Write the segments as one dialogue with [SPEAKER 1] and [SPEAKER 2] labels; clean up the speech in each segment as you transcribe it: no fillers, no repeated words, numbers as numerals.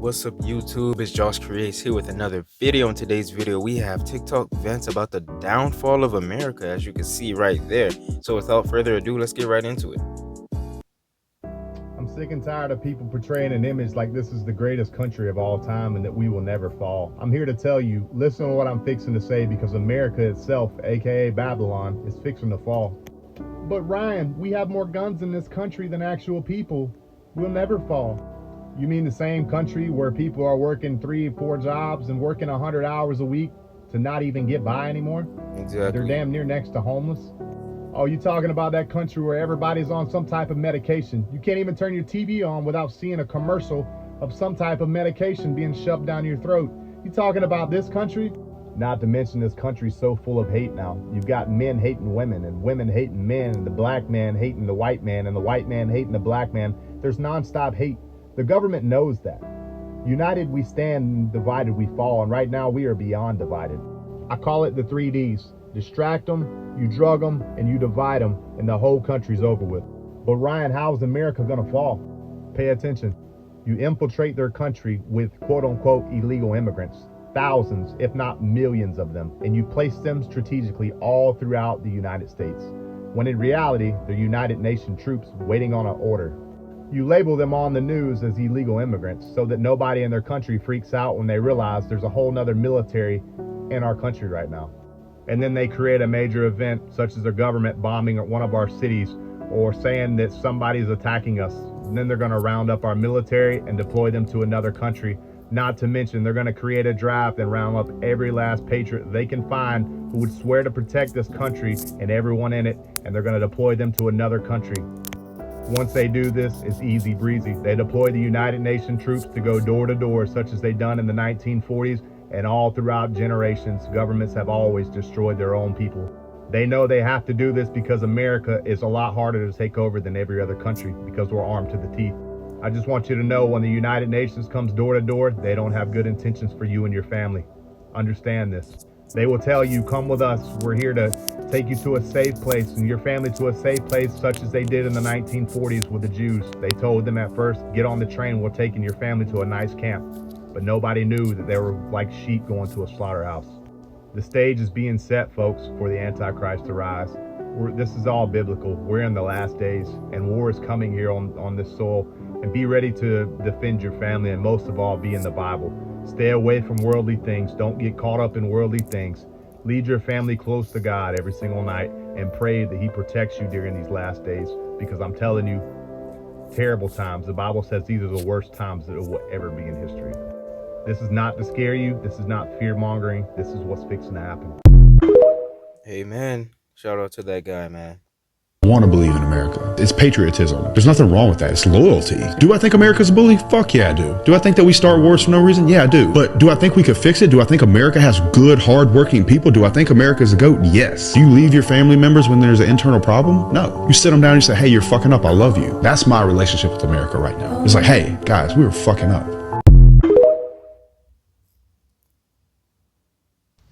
[SPEAKER 1] What's up, YouTube? It's Josh Creates here with another video. In today's video, we have TikTok vents about the downfall of America, as you can see right there. So without further ado, let's get right into it.
[SPEAKER 2] I'm sick and tired of people portraying an image like this is the greatest country of all time and that we will never fall. I'm here to tell you, listen to what I'm fixing to say, because America itself, aka Babylon, is fixing to fall. But Ryan, we have more guns in this country than actual people. We'll never fall. You mean the same country where people are working 3 or 4 jobs and working 100 hours a week to not even get by anymore? They're
[SPEAKER 1] Exactly.
[SPEAKER 2] damn near next to homeless. Oh, you talking about that country where everybody's on some type of medication? You can't even turn your TV on without seeing a commercial of some type of medication being shoved down your throat. You talking about this country? Not to mention this country's so full of hate now. You've got men hating women and women hating men and the black man hating the white man and the white man hating the black man. There's nonstop hate. The government knows that. United we stand, divided we fall, and right now we are beyond divided. I call it the 3Ds. Distract them, you drug them, and you divide them, and the whole country's over with. But Ryan, how is America gonna fall? Pay attention. You infiltrate their country with quote-unquote illegal immigrants, thousands, if not millions of them, and you place them strategically all throughout the United States, when in reality, they're United Nations troops waiting on an order. You label them on the news as illegal immigrants so that nobody in their country freaks out when they realize there's a whole nother military in our country right now. And then they create a major event such as the government bombing one of our cities or saying that somebody's attacking us. And then they're going to round up our military and deploy them to another country. Not to mention they're going to create a draft and round up every last patriot they can find who would swear to protect this country and everyone in it, and they're going to deploy them to another country. Once they do this, it's easy breezy. They deploy the United Nations troops to go door to door, such as they done in the 1940s, and all throughout generations, governments have always destroyed their own people. They know they have to do this because America is a lot harder to take over than every other country because we're armed to the teeth. I just want you to know, when the United Nations comes door to door, they don't have good intentions for you and your family. Understand this. They will tell you, come with us. We're here to take you to a safe place and your family to a safe place, such as they did in the 1940s with the Jews. They told them at first, get on the train, we're taking your family to a nice camp. But nobody knew that they were like sheep going to a slaughterhouse. The stage is being set, folks, for the Antichrist to rise. This is all biblical. We're in the last days, and war is coming here on this soil. And be ready to defend your family, and most of all, be in the Bible. Stay away from worldly things. Don't get caught up in worldly things. Lead your family close to God every single night and pray that He protects you during these last days, because I'm telling you, terrible times. The Bible says these are the worst times that will ever be in history. This is not to scare you. This is not fear mongering. This is what's fixing to happen.
[SPEAKER 1] Amen. Shout out to that guy, man.
[SPEAKER 3] Want to believe in America. It's patriotism. There's nothing wrong with that. It's loyalty. Do I think America's a bully? Fuck yeah, I do. Do I think that we start wars for no reason? Yeah, I do. But do I think we could fix it? Do I think America has good, hardworking people? Do I think America's a goat? Yes. Do you leave your family members when there's an internal problem? No. You sit them down and you say, hey, you're fucking up. I love you. That's my relationship with America right now. It's like, hey, guys, we were fucking up.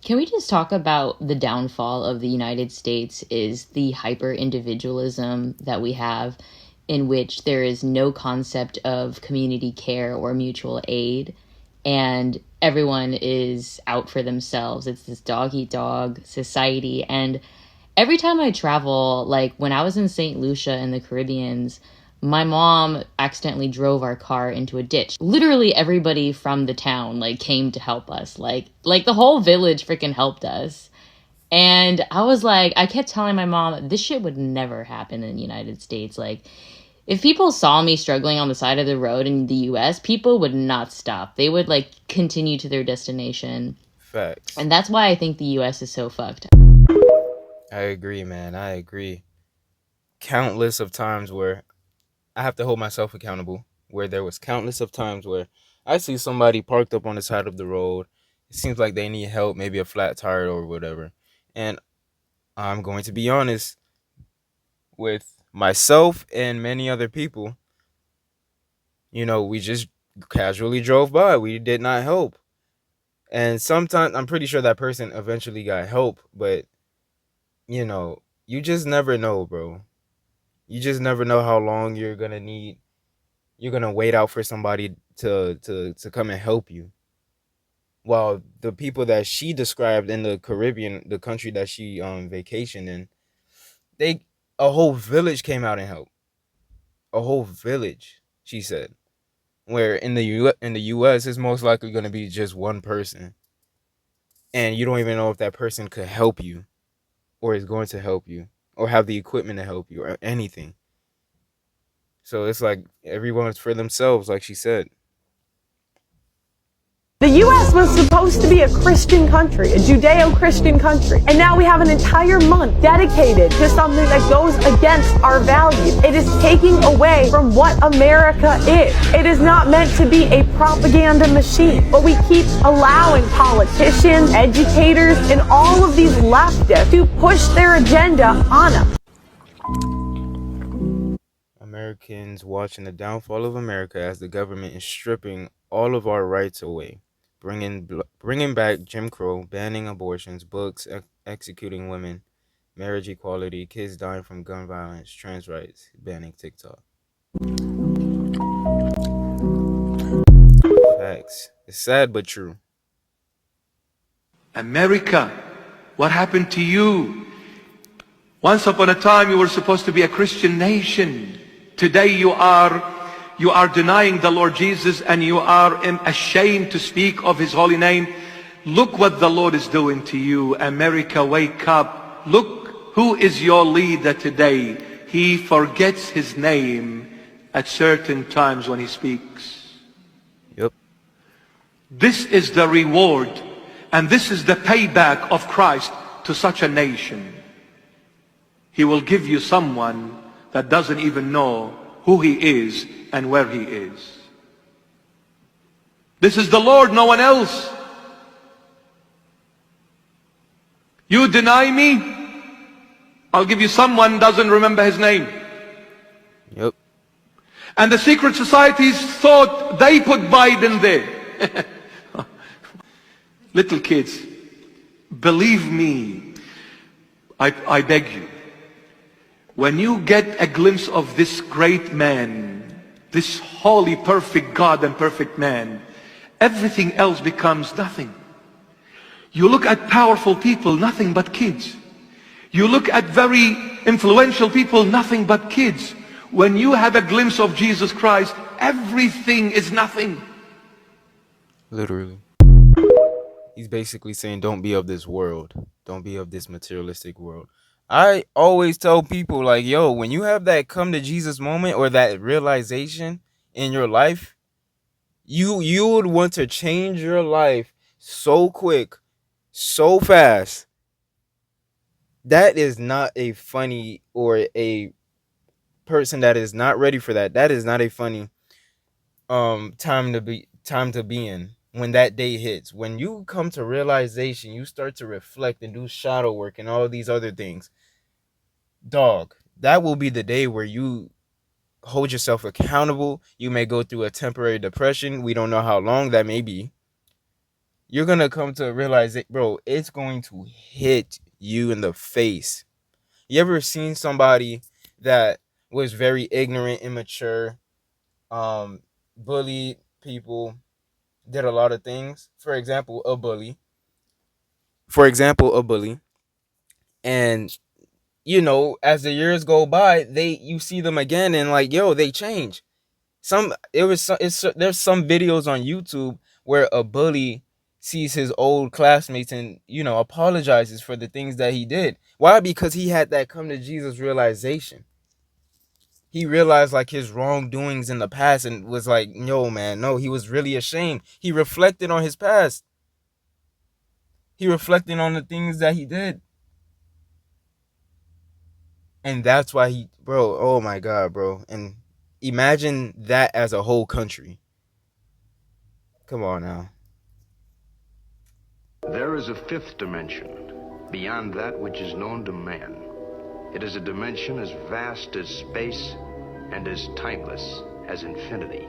[SPEAKER 4] Can we just talk about the downfall of the United States is the hyper individualism that we have, in which there is no concept of community care or mutual aid, and everyone is out for themselves. It's this dog eat dog society. And every time I travel, like when I was in St. Lucia in the Caribbeans, my mom accidentally drove our car into a ditch. Literally everybody from the town like came to help us. Like the whole village freaking helped us. And I was like, I kept telling my mom, this shit would never happen in the United States. Like, if people saw me struggling on the side of the road in the US, people would not stop. They would like continue to their destination.
[SPEAKER 1] Facts.
[SPEAKER 4] And that's why I think the US is so fucked.
[SPEAKER 1] I agree, man. I agree. Countless of times where I have to hold myself accountable, where there was countless of times where I see somebody parked up on the side of the road. It seems like they need help, maybe a flat tire or whatever. And I'm going to be honest with myself and many other people. We just casually drove by. We did not help. And sometimes I'm pretty sure that person eventually got help, but you just never know, bro. You just never know how long you're going to need you're gonna wait out for somebody to come and help you. While the people that she described in the Caribbean, the country that she vacationed in, they a whole village came out and helped. A whole village, she said. Where in the US it's most likely gonna be just one person. And you don't even know if that person could help you or is going to help you or have the equipment to help you or anything. So it's like everyone's for themselves, like she said.
[SPEAKER 5] The U.S. was supposed to be a Christian country, a Judeo-Christian country, and now we have an entire month dedicated to something that goes against our values. It is taking away from what America is. It is not meant to be a propaganda machine, but we keep allowing politicians, educators, and all of these leftists to push their agenda on us.
[SPEAKER 1] Americans watching the downfall of America as the government is stripping all of our rights away, bringing back Jim Crow, banning abortions, books, executing women, marriage equality, kids dying from gun violence, trans rights, banning TikTok. Facts. It's sad but true.
[SPEAKER 6] America, what happened to you? Once upon a time you were supposed to be a Christian nation. Today you are denying the Lord Jesus, and you are ashamed to speak of his holy name. Look what the Lord is doing to you. America, wake up. Look who is your leader today. He forgets his name at certain times when he speaks.
[SPEAKER 1] Yep.
[SPEAKER 6] This is the reward, and this is the payback of Christ to such a nation. He will give you someone that doesn't even know who he is and where he is. This is the Lord, no one else. You deny me, I'll give you someone doesn't remember his name.
[SPEAKER 1] Yep.
[SPEAKER 6] And the secret societies thought they put Biden there. Little kids, believe me, I beg you, when you get a glimpse of this great man, this holy, perfect God and perfect man, everything else becomes nothing. You look at powerful people, nothing but kids. You look at very influential people, nothing but kids. When you have a glimpse of Jesus Christ, everything is nothing.
[SPEAKER 1] Literally. He's basically saying, don't be of this world. Don't be of this materialistic world. I always tell people, like, yo, when you have that come to Jesus moment or that realization in your life, you would want to change your life so quick, so fast. That is not a funny, or a person that is not ready for that. That is not a funny time to be in when that day hits. When you come to realization, you start to reflect and do shadow work and all these other things. Dog, that will be the day where you hold yourself accountable. You may go through a temporary depression. We don't know how long that may be. You're going to come to realize that, bro, it's going to hit you in the face. You ever seen somebody that was very ignorant, immature, bullied people, did a lot of things? For example, a bully. And as the years go by, you see them again, and like, yo, they change. There's some videos on YouTube where a bully sees his old classmates and apologizes for the things that he did. Why? Because he had that come to Jesus realization. He realized like his wrongdoings in the past and was like, yo, man, no, he was really ashamed. He reflected on his past. He reflected on the things that he did. And that's why bro, oh my God, bro. And imagine that as a whole country. Come on now.
[SPEAKER 7] There is a fifth dimension, beyond that which is known to man. It is a dimension as vast as space and as timeless as infinity.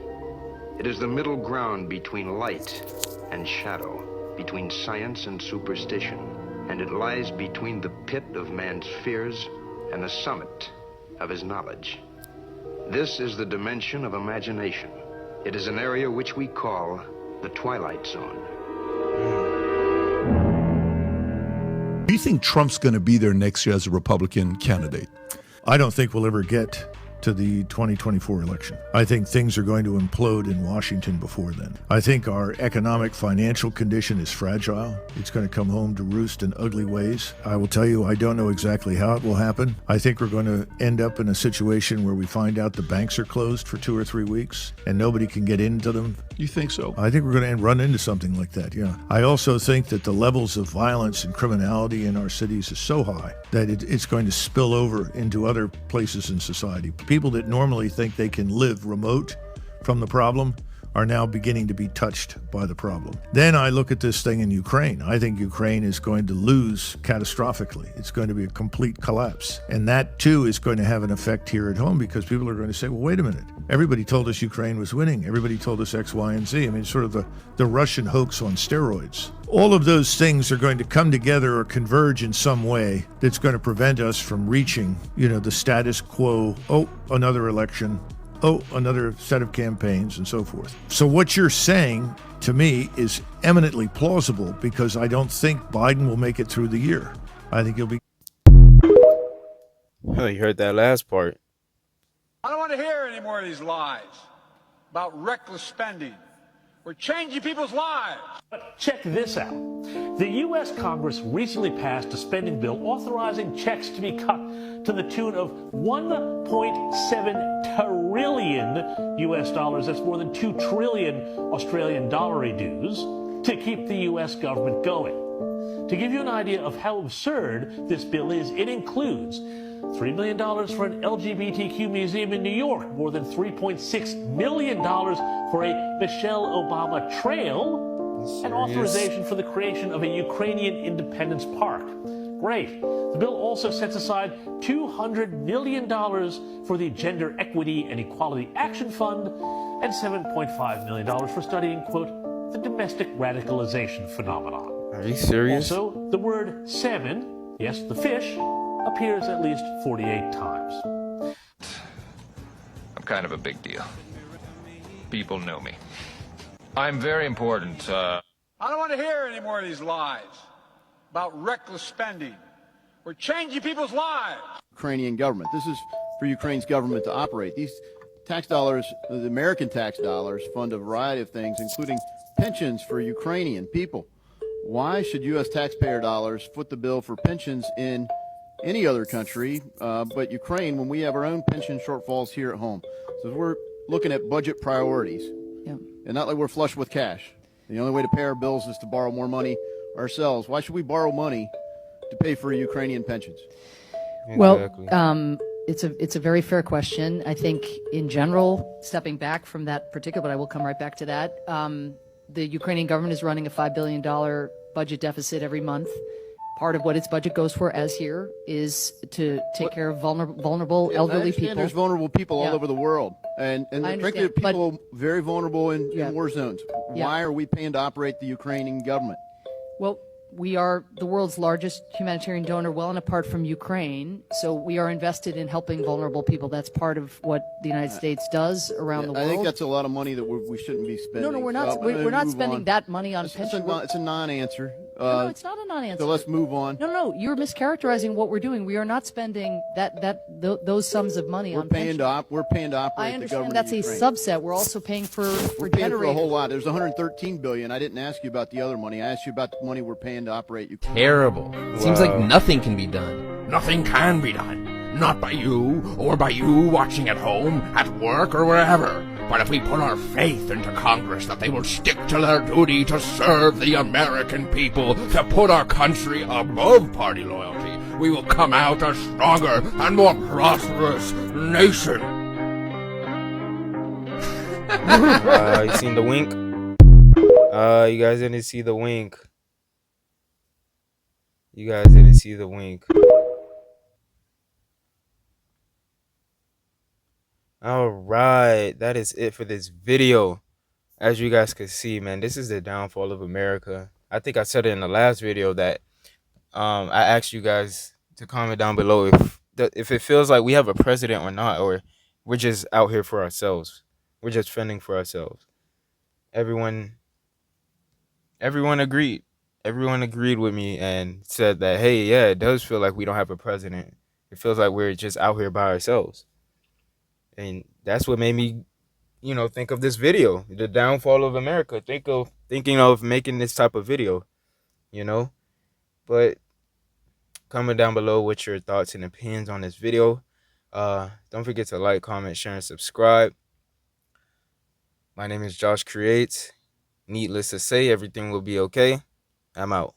[SPEAKER 7] It is the middle ground between light and shadow, between science and superstition, and it lies between the pit of man's fears and the summit of his knowledge. This is the dimension of imagination. It is an area which we call the Twilight Zone.
[SPEAKER 8] Do you think Trump's going to be there next year as a Republican candidate? I don't think we'll ever get to the 2024 election. I think things are going to implode in Washington before then. I think our economic financial condition is fragile. It's going to come home to roost in ugly ways. I will tell you, I don't know exactly how it will happen. I think we're going to end up in a situation where we find out the banks are closed for 2 or 3 weeks and nobody can get into them.
[SPEAKER 3] You think so?
[SPEAKER 8] I think we're going to run into something like that, yeah. I also think that the levels of violence and criminality in our cities is so high that it's going to spill over into other places in society. People that normally think they can live remote from the problem are now beginning to be touched by the problem. Then I look at this thing in Ukraine. I think Ukraine is going to lose catastrophically. It's going to be a complete collapse. And that too is going to have an effect here at home because people are going to say, well, wait a minute. Everybody told us Ukraine was winning. Everybody told us X, Y, and Z. I mean, it's sort of the Russian hoax on steroids. All of those things are going to come together or converge in some way that's going to prevent us from reaching, the status quo. Oh, another election. Oh, another set of campaigns and so forth. So what you're saying to me is eminently plausible because I don't think Biden will make it through the year. I think he'll be.
[SPEAKER 1] Oh, you heard that last part.
[SPEAKER 9] I don't want to hear any more of these lies about reckless spending. We're changing people's lives.
[SPEAKER 10] But check this out. The U.S. Congress recently passed a spending bill authorizing checks to be cut to the tune of 1.7 trillion U.S. dollars. That's more than 2 trillion Australian dollar dues to keep the U.S. government going. To give you an idea of how absurd this bill is, it includes $3 million for an LGBTQ museum in New York, more than $3.6 million for a Michelle Obama trail, and authorization for the creation of a Ukrainian Independence Park. Great. The bill also sets aside $200 million for the Gender Equity and Equality Action Fund and $7.5 million for studying, quote, the domestic radicalization phenomenon.
[SPEAKER 1] Are you serious?
[SPEAKER 10] Also, the word salmon, yes, the fish, appears at least 48 times.
[SPEAKER 11] I'm kind of a big deal. People know me. I'm very important.
[SPEAKER 9] I don't want to hear any more of these lies about reckless spending. We're changing people's lives.
[SPEAKER 12] Ukrainian government. This is for Ukraine's government to operate. These tax dollars, the American tax dollars, fund a variety of things, including pensions for Ukrainian people. Why should U.S. taxpayer dollars foot the bill for pensions in any other country but Ukraine when we have our own pension shortfalls here at home? So we're looking at budget priorities.
[SPEAKER 13] Yep. And
[SPEAKER 12] not like we're flush with cash. The only way to pay our bills is to borrow more money ourselves. Why should we borrow money to pay for Ukrainian pensions?
[SPEAKER 13] Exactly. Well, it's a very fair question. I think in general, stepping back from that particular, but I will come right back to that. The Ukrainian government is running a $5 billion budget deficit every month. Part of what its budget goes for, as here, is to take care of vulnerable elderly people.
[SPEAKER 12] There's vulnerable people all over the world. And frankly, people very vulnerable in war zones. Why are we paying to operate the Ukrainian government?
[SPEAKER 13] Well, we are the world's largest humanitarian donor, well and apart from Ukraine. So we are invested in helping vulnerable people. That's part of what the United States does around the world.
[SPEAKER 12] I think that's a lot of money that we shouldn't be spending.
[SPEAKER 13] No, we're not. We're not spending that money on pensions.
[SPEAKER 12] It's a non-answer.
[SPEAKER 13] No, it's not a non-answer.
[SPEAKER 12] So let's move on.
[SPEAKER 13] No, you're mischaracterizing what we're doing. We are not spending those sums of money on pensions.
[SPEAKER 12] We're paying to operate
[SPEAKER 13] I
[SPEAKER 12] the
[SPEAKER 13] understand
[SPEAKER 12] government.
[SPEAKER 13] that's a subset. We're also paying for
[SPEAKER 12] paying for a whole lot. There's 113 billion. I didn't ask you about the other money. I asked you about the money we're paying to operate Ukraine.
[SPEAKER 14] Terrible. Seems like nothing can be done.
[SPEAKER 15] Nothing can be done. Not by you, or by you watching at home, at work, or wherever. But if we put our faith into Congress that they will stick to their duty to serve the American people, to put our country above party loyalty, we will come out a stronger and more prosperous nation.
[SPEAKER 1] You seen the wink? You guys didn't see the wink. You guys didn't see the wink. All right, that is it for this video. As you guys can see, man, this is the downfall of America. I think I said it in the last video that I asked you guys to comment down below if it feels like we have a president or not, or we're just out here for ourselves. We're just fending for ourselves. Everyone everyone agreed. Everyone agreed with me and said that, hey, yeah, it does feel like we don't have a president. It feels like we're just out here by ourselves. And that's what made me, think of this video, the downfall of America. Thinking of making this type of video, you know. But comment down below what your thoughts and opinions on this video. Don't forget to like, comment, share, and subscribe. My name is Josh Creates. Needless to say, everything will be okay. I'm out.